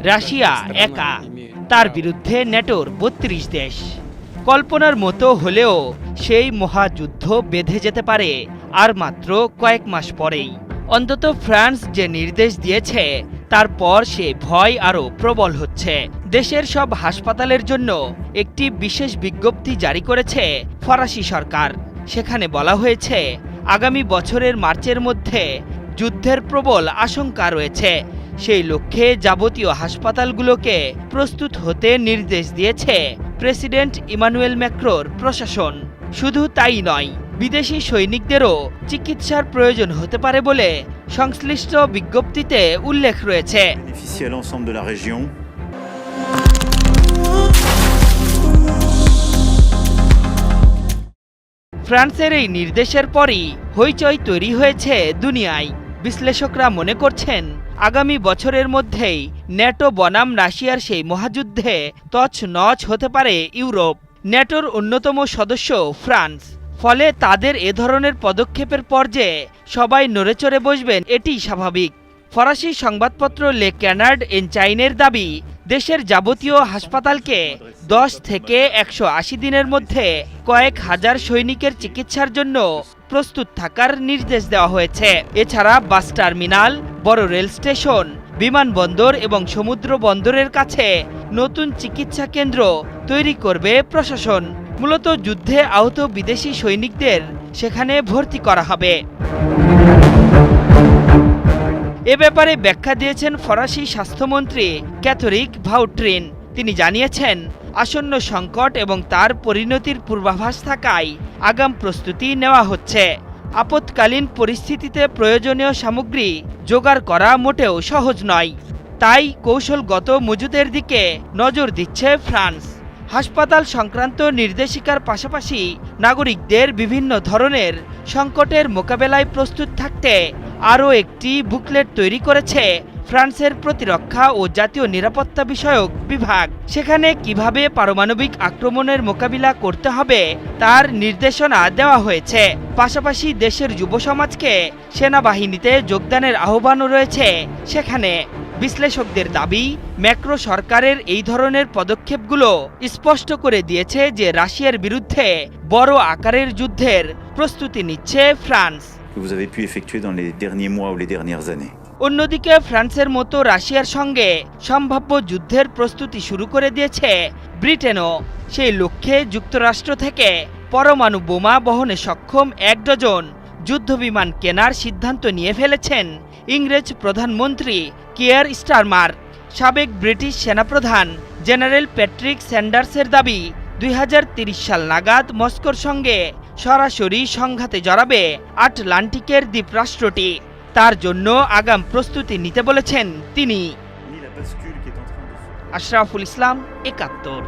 Russia একা, তার বিরুদ্ধে নেটোর ৩২ দেশ। কল্পনার মতো হলেও সেই মহাযুদ্ধ বেঁধে যেতে পারে আর মাত্র কয়েক মাস পরেই। অন্তত ফ্রান্স যে নির্দেশ দিয়েছে তারপর সে ভয় আরও প্রবল হচ্ছে। দেশের সব হাসপাতালের জন্য একটি বিশেষ বিজ্ঞপ্তি জারি করেছে ফরাসি সরকার। সেখানে বলা হয়েছে আগামী বছরের মার্চের মধ্যে যুদ্ধের প্রবল আশঙ্কা রয়েছে। সেই লক্ষ্যে যাবতীয় হাসপাতালগুলোকে প্রস্তুত হতে নির্দেশ দিয়েছে প্রেসিডেন্ট ইমানুয়েল ম্যাক্রোর প্রশাসন। শুধু তাই নয়, বিদেশি সৈনিকদেরও চিকিৎসার প্রয়োজন হতে পারে বলে সংশ্লিষ্ট বিজ্ঞপ্তিতে উল্লেখ রয়েছে। ফ্রান্সের এই নির্দেশের পরই হইচই তৈরি হয়েছে দুনিয়ায়। বিশ্লেষকরা মনে করছেন আগামী বছরের মধ্যেই ন্যাটো বনাম রাশিয়ার সেই মহাযুদ্ধে তছনছ হতে পারে ইউরোপ। ন্যাটোর অন্যতম সদস্য ফ্রান্স, ফলে তাদের এ ধরনের পদক্ষেপের পর্যায়ে সবাই নড়েচড়ে বসবেন, এটিই স্বাভাবিক। ফরাসি সংবাদপত্র লে ক্যানার্ড এন চাইনের দাবি, দেশের যাবতীয় হাসপাতালকে ১০ থেকে ১৮০ দিনের মধ্যে কয়েক হাজার সৈনিকের চিকিৎসার জন্য প্রস্তুত থাকার নির্দেশ দেওয়া হয়েছে। এছাড়া বাস টার্মিনাল, বড় রেল স্টেশন, বিমানবন্দর এবং সমুদ্র বন্দরের কাছে নতুন চিকিৎসা কেন্দ্র তৈরি করবে প্রশাসন। মূলত যুদ্ধে আহত বিদেশি সৈনিকদের সেখানে ভর্তি করা হবে। এ ব্যাপারে ব্যাখ্যা দিয়েছেন ফরাসি স্বাস্থ্যমন্ত্রী ক্যাথরিক ভাউট্রিন। তিনি জানিয়েছেন, আসন্ন সংকট এবং তার পরিণতির পূর্বাভাস থাকায় আগাম প্রস্তুতি নেওয়া হচ্ছে। আপৎকালীন পরিস্থিতিতে প্রয়োজনীয় সামগ্রী জোগাড় করা মোটেও সহজ নয়, তাই কৌশলগত মজুদের দিকে নজর দিচ্ছে ফ্রান্স। হাসপাতাল সংক্রান্ত নির্দেশিকার পাশাপাশি নাগরিকদের বিভিন্ন ধরনের সংকটের মোকাবেলায় প্রস্তুত থাকতে আরও একটি বুকলেট তৈরি করেছে ফ্রান্সের প্রতিরক্ষা ও জাতীয় নিরাপত্তা বিষয়ক বিভাগ। সেখানে কিভাবে পারমাণবিক আক্রমণের মোকাবিলা করতে হবে তার নির্দেশনা দেওয়া হয়েছে। পাশাপাশি দেশের যুব সমাজকে সেনাবাহিনীতে যোগদানের আহ্বানও রয়েছে সেখানে। বিশ্লেষকদের দাবি, ম্যাক্রো সরকারের এই ধরনের পদক্ষেপগুলো স্পষ্ট করে দিয়েছে যে রাশিয়ার বিরুদ্ধে বড় আকারের যুদ্ধের প্রস্তুতি নিচ্ছে ফ্রান্স। অন্যদিকে ফ্রান্সের মতো রাশিয়ার সঙ্গে সম্ভাব্য যুদ্ধের প্রস্তুতি শুরু করে দিয়েছে ব্রিটেনও। সেই লক্ষ্যে যুক্তরাষ্ট্র থেকে পরমাণু বোমা বহনে সক্ষম ১ ডজন যুদ্ধবিমান কেনার সিদ্ধান্ত নিয়ে ফেলেছেন ইংরেজ প্রধানমন্ত্রী কিয়ার স্টারমার। সাবেক ব্রিটিশ সেনাপ্রধান জেনারেল প্যাট্রিক স্যান্ডার্সের দাবি, ২০৩০ সাল নাগাদ মস্কোর সঙ্গে সরাসরি সংঘাতে জড়াবে আটলান্টিকের দ্বীপরাষ্ট্রটি। তার জন্য আগাম প্রস্তুতি নিতে বলেছেন তিনি। আশরাফুল ইসলাম, ৭১।